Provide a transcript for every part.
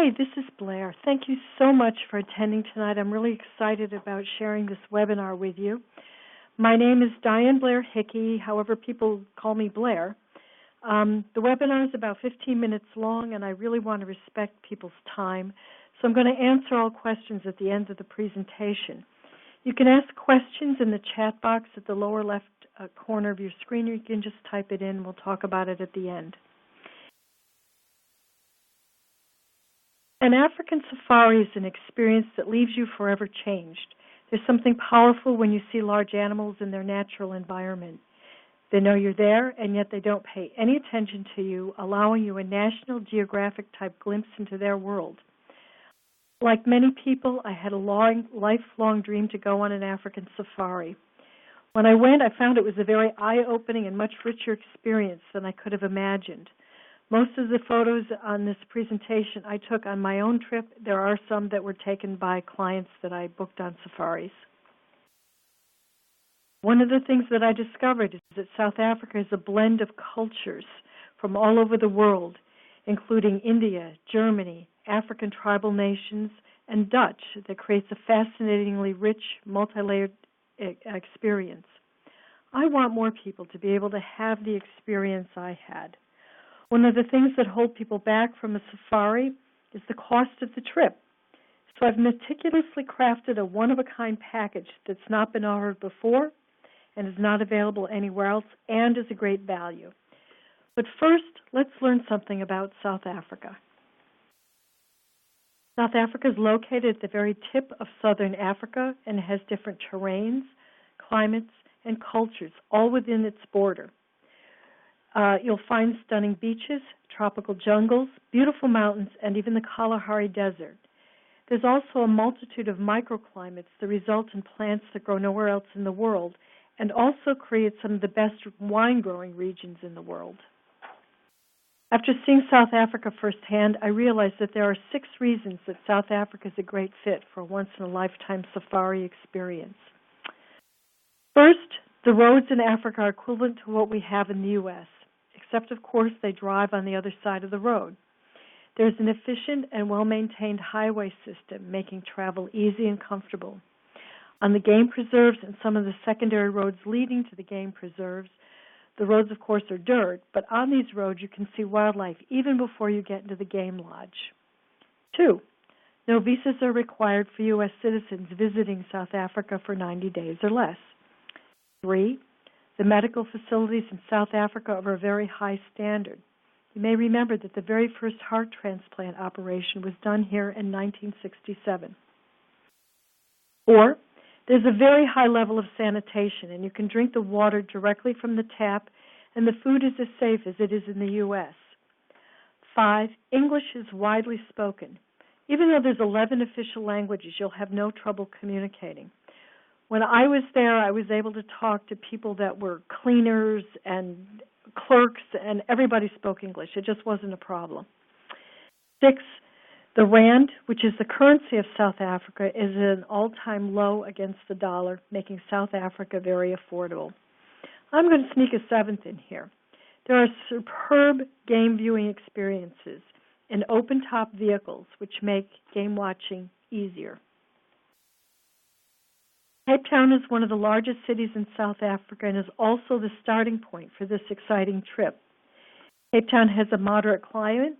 Hi, this is Blair. Thank you so much for attending tonight. I'm really excited about sharing this webinar with you. My name is Diane Blair Hickey, however people call me Blair. The webinar is about 15 minutes long, and I really want to respect people's time, so I'm going to answer all questions at the end of the presentation. You can ask questions in the chat box at the lower left corner of your screen, or you can just type it in. We'll talk about it at the end. An African safari is an experience that leaves you forever changed. There's something powerful when you see large animals in their natural environment. They know you're there, and yet they don't pay any attention to you, allowing you a National Geographic type glimpse into their world. Like many people, I had a lifelong dream to go on an African safari. When I went, I found it was a very eye-opening and much richer experience than I could have imagined. Most of the photos on this presentation I took on my own trip. There are some that were taken by clients that I booked on safaris. One of the things that I discovered is that South Africa is a blend of cultures from all over the world, including India, Germany, African tribal nations, and Dutch, that creates a fascinatingly rich, multi-layered experience. I want more people to be able to have the experience I had. One of the things that hold people back from a safari is the cost of the trip. So I've meticulously crafted a one-of-a-kind package that's not been offered before and is not available anywhere else and is a great value. But first, let's learn something about South Africa. South Africa is located at the very tip of southern Africa and has different terrains, climates, and cultures, all within its border. You'll find stunning beaches, tropical jungles, beautiful mountains, and even the Kalahari Desert. There's also a multitude of microclimates that result in plants that grow nowhere else in the world and also create some of the best wine-growing regions in the world. After seeing South Africa firsthand, I realized that there are 6 reasons that South Africa is a great fit for a once-in-a-lifetime safari experience. First, the roads in Africa are equivalent to what we have in the U.S., except, of course, they drive on the other side of the road. There's an efficient and well-maintained highway system, making travel easy and comfortable. On the game preserves and some of the secondary roads leading to the game preserves, the roads, of course, are dirt, but on these roads you can see wildlife even before you get into the game lodge. 2, no visas are required for U.S. citizens visiting South Africa for 90 days or less. 3, the medical facilities in South Africa are of a very high standard. You may remember that the very first heart transplant operation was done here in 1967. 4, there's a very high level of sanitation, and you can drink the water directly from the tap, and the food is as safe as it is in the U.S. 5, English is widely spoken. Even though there's 11 official languages, you'll have no trouble communicating. When I was there, I was able to talk to people that were cleaners and clerks, and everybody spoke English. It just wasn't a problem. 6, the rand, which is the currency of South Africa, is at an all-time low against the dollar, making South Africa very affordable. I'm going to sneak a 7th in here. There are superb game viewing experiences in open-top vehicles, which make game watching easier. Cape Town is one of the largest cities in South Africa and is also the starting point for this exciting trip. Cape Town has a moderate climate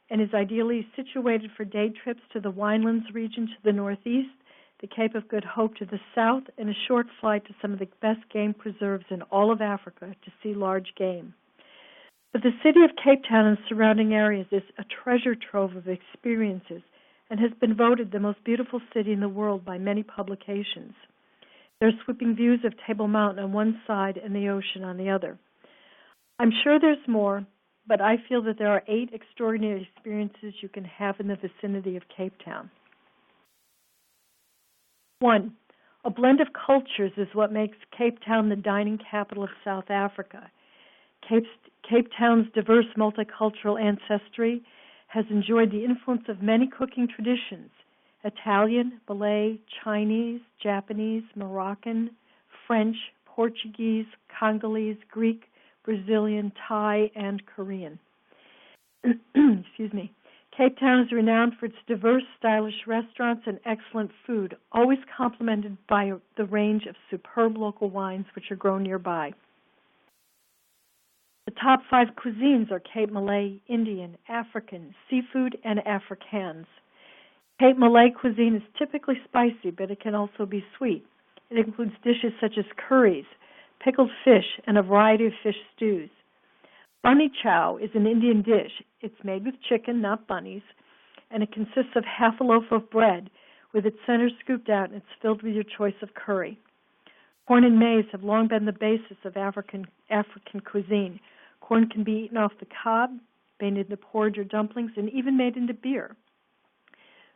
and is ideally situated for day trips to the Winelands region to the northeast, the Cape of Good Hope to the south, and a short flight to some of the best game preserves in all of Africa to see large game. But the city of Cape Town and surrounding areas is a treasure trove of experiences and has been voted the most beautiful city in the world by many publications. There are sweeping views of Table Mountain on one side and the ocean on the other. I'm sure there's more, but I feel that there are 8 extraordinary experiences you can have in the vicinity of Cape Town. 1, a blend of cultures is what makes Cape Town the dining capital of South Africa. Cape Town's diverse multicultural ancestry has enjoyed the influence of many cooking traditions: Italian, Malay, Chinese, Japanese, Moroccan, French, Portuguese, Congolese, Greek, Brazilian, Thai, and Korean. Excuse me. Cape Town is renowned for its diverse, stylish restaurants and excellent food, always complemented by the range of superb local wines which are grown nearby. The top 5 cuisines are Cape Malay, Indian, African, seafood, and Afrikaans. Cape Malay cuisine is typically spicy, but it can also be sweet. It includes dishes such as curries, pickled fish, and a variety of fish stews. Bunny chow is an Indian dish. It's made with chicken, not bunnies, and it consists of half a loaf of bread with its center scooped out, and it's filled with your choice of curry. Corn and maize have long been the basis of African cuisine. Corn can be eaten off the cob, made into porridge or dumplings, and even made into beer.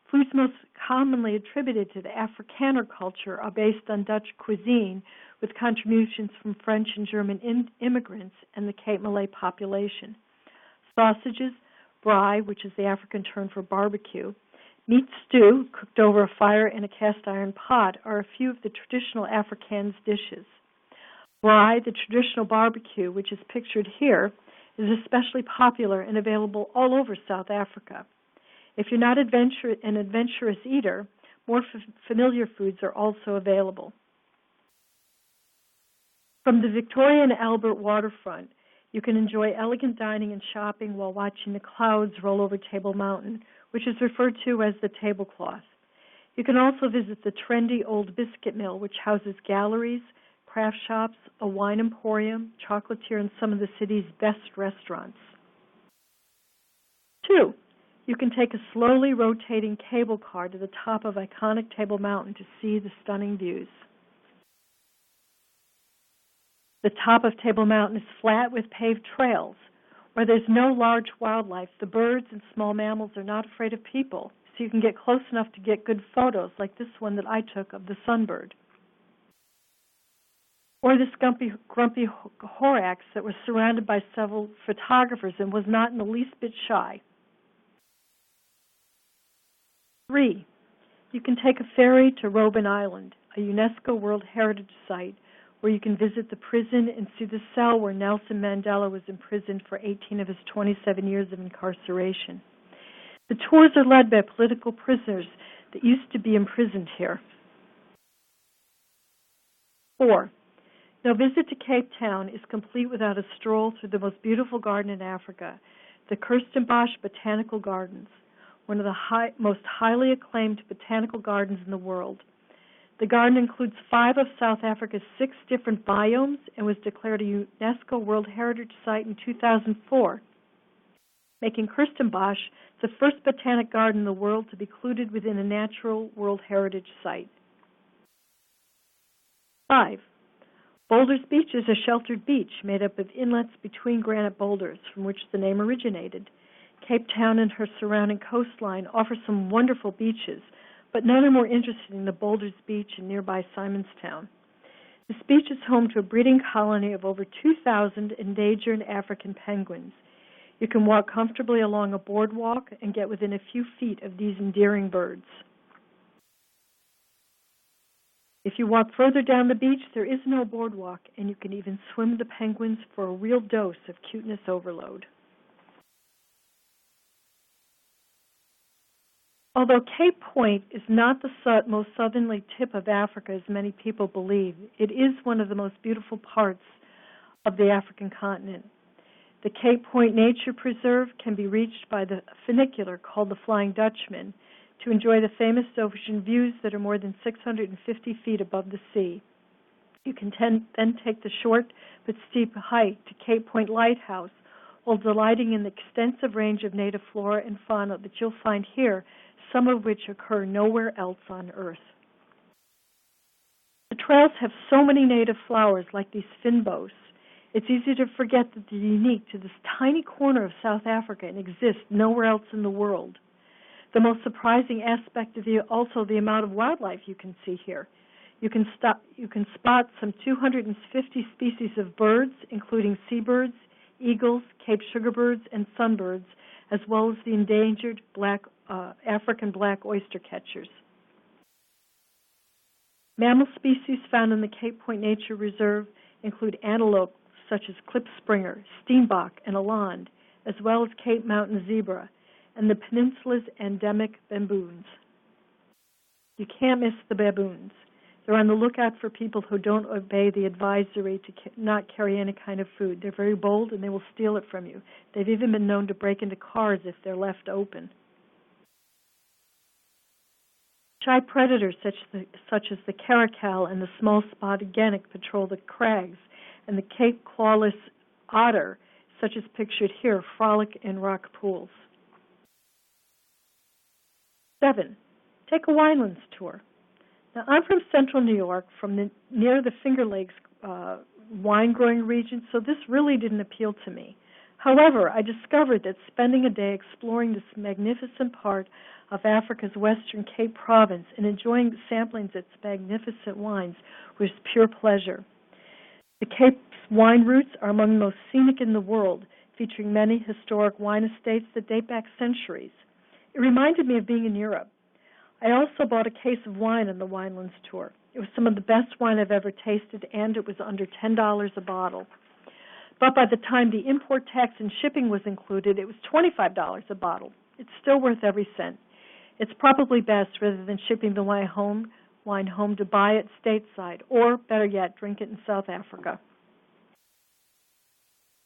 Foods most commonly attributed to the Afrikaner culture are based on Dutch cuisine, with contributions from French and German immigrants and the Cape Malay population. Sausages, braai, which is the African term for barbecue, meat stew, cooked over a fire in a cast iron pot, are a few of the traditional Afrikaans dishes. Braai, the traditional barbecue, which is pictured here, is especially popular and available all over South Africa. If you're not an adventurous eater, more familiar foods are also available. From the Victoria and Albert waterfront, you can enjoy elegant dining and shopping while watching the clouds roll over Table Mountain, which is referred to as the tablecloth. You can also visit the trendy old Biscuit Mill, which houses galleries, craft shops, a wine emporium, chocolatier, and some of the city's best restaurants. 2. You can take a slowly rotating cable car to the top of iconic Table Mountain to see the stunning views. The top of Table Mountain is flat with paved trails. Where there's no large wildlife, the birds and small mammals are not afraid of people, so you can get close enough to get good photos like this one that I took of the Sunbird. Or this grumpy horax that was surrounded by several photographers and was not in the least bit shy. 3. You can take a ferry to Robben Island, a UNESCO World Heritage Site, where you can visit the prison and see the cell where Nelson Mandela was imprisoned for 18 of his 27 years of incarceration. The tours are led by political prisoners that used to be imprisoned here. 4. No visit to Cape Town is complete without a stroll through the most beautiful garden in Africa, the Kirstenbosch Botanical Gardens, one of the most highly acclaimed botanical gardens in the world. The garden includes 5 of South Africa's 6 different biomes and was declared a UNESCO World Heritage Site in 2004, making Kirstenbosch the first botanic garden in the world to be included within a Natural World Heritage Site. 5. Boulders Beach is a sheltered beach made up of inlets between granite boulders from which the name originated. Cape Town and her surrounding coastline offer some wonderful beaches, but none are more interesting than the Boulders Beach in nearby Simonstown. This beach is home to a breeding colony of over 2,000 endangered African penguins. You can walk comfortably along a boardwalk and get within a few feet of these endearing birds. If you walk further down the beach, there is no boardwalk, and you can even swim the penguins for a real dose of cuteness overload. Although Cape Point is not the most southerly tip of Africa, as many people believe, it is one of the most beautiful parts of the African continent. The Cape Point Nature Preserve can be reached by the funicular called the Flying Dutchman to enjoy the famous ocean views that are more than 650 feet above the sea. You can then take the short but steep hike to Cape Point Lighthouse while delighting in the extensive range of native flora and fauna that you'll find here, some of which occur nowhere else on Earth. The trails have so many native flowers like these fynbos. It's easy to forget that they're unique to this tiny corner of South Africa and exist nowhere else in the world. The most surprising aspect of also the amount of wildlife you can see here. You can spot some 250 species of birds, including seabirds, eagles, Cape sugarbirds, and sunbirds, as well as the endangered African black oyster catchers. Mammal species found in the Cape Point Nature Reserve include antelope such as klipspringer, steenbok, and eland, as well as Cape Mountain zebra, and the peninsula's endemic baboons. You can't miss the baboons. They're on the lookout for people who don't obey the advisory to not carry any kind of food. They're very bold, and they will steal it from you. They've even been known to break into cars if they're left open. Shy predators such as the caracal and the small spotted genik patrol the crags, and the Cape clawless otter, such as pictured here, frolic in rock pools. 7. Take a Winelands tour. Now, I'm from central New York, near the Finger Lakes wine-growing region, so this really didn't appeal to me. However, I discovered that spending a day exploring this magnificent part of Africa's Western Cape Province and enjoying sampling its magnificent wines was pure pleasure. The Cape's wine routes are among the most scenic in the world, featuring many historic wine estates that date back centuries. It reminded me of being in Europe. I also bought a case of wine on the Winelands Tour. It was some of the best wine I've ever tasted, and it was under $10 a bottle. But by the time the import tax and shipping was included, it was $25 a bottle. It's still worth every cent. It's probably best, rather than shipping the wine home, to buy it stateside, or, better yet, drink it in South Africa.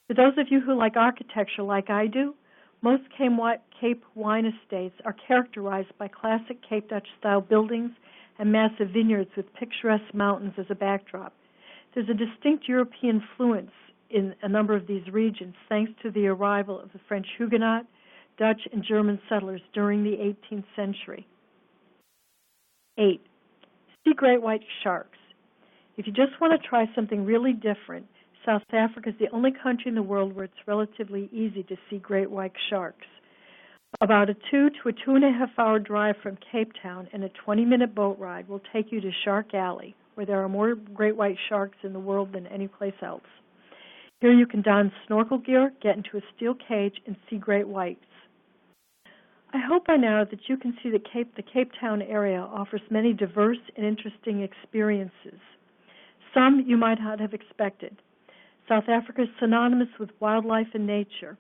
For those of you who like architecture like I do, most Cape wine estates are characterized by classic Cape Dutch-style buildings and massive vineyards with picturesque mountains as a backdrop. There's a distinct European influence in a number of these regions, thanks to the arrival of the French Huguenot, Dutch, and German settlers during the 18th century. 8. See great white sharks. If you just want to try something really different, South Africa is the only country in the world where it's relatively easy to see great white sharks. About a 2 to a 2.5 hour drive from Cape Town and a 20-minute boat ride will take you to Shark Alley, where there are more great white sharks in the world than any place else. Here you can don snorkel gear, get into a steel cage, and see great whites. I hope by now that you can see that the Cape Town area offers many diverse and interesting experiences. Some you might not have expected. South Africa is synonymous with wildlife and nature.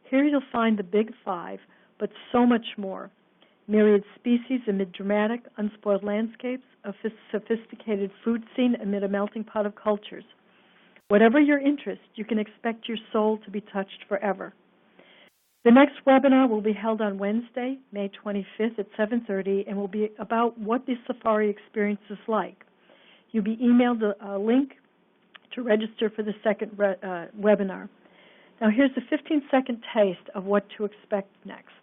Here you'll find the Big Five, but so much more. Myriad species amid dramatic, unspoiled landscapes, a sophisticated food scene amid a melting pot of cultures. Whatever your interest, you can expect your soul to be touched forever. The next webinar will be held on Wednesday, May 25th at 7:30, and will be about what the safari experience is like. You'll be emailed a link to register for the second webinar. Now here's a 15-second taste of what to expect next.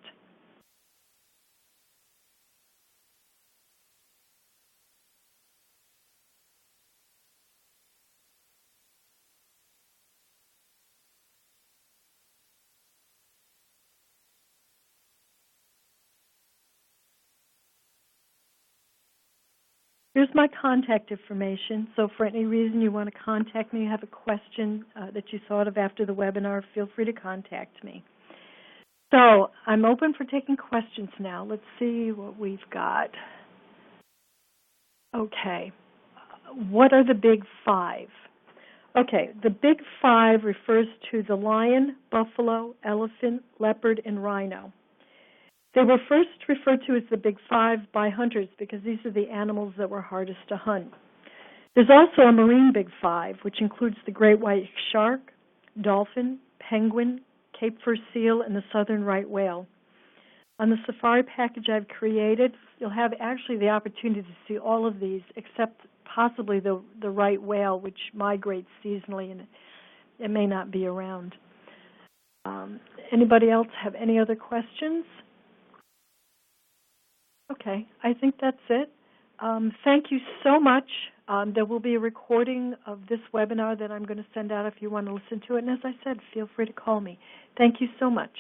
Here's my contact information, so for any reason you want to contact me, you have a question that you thought of after the webinar, feel free to contact me. So I'm open for taking questions now. Let's see what we've got. Okay, what are the Big Five? Okay, the Big Five refers to the lion, buffalo, elephant, leopard, and rhino. They were first referred to as the Big Five by hunters because these are the animals that were hardest to hunt. There's also a marine Big Five, which includes the great white shark, dolphin, penguin, Cape fur seal, and the southern right whale. On the safari package I've created, you'll have actually the opportunity to see all of these, except possibly the right whale, which migrates seasonally, and it may not be around. Anybody else have any other questions? Okay, I think that's it. Thank you so much. There will be a recording of this webinar that I'm going to send out if you want to listen to it. And as I said, feel free to call me. Thank you so much.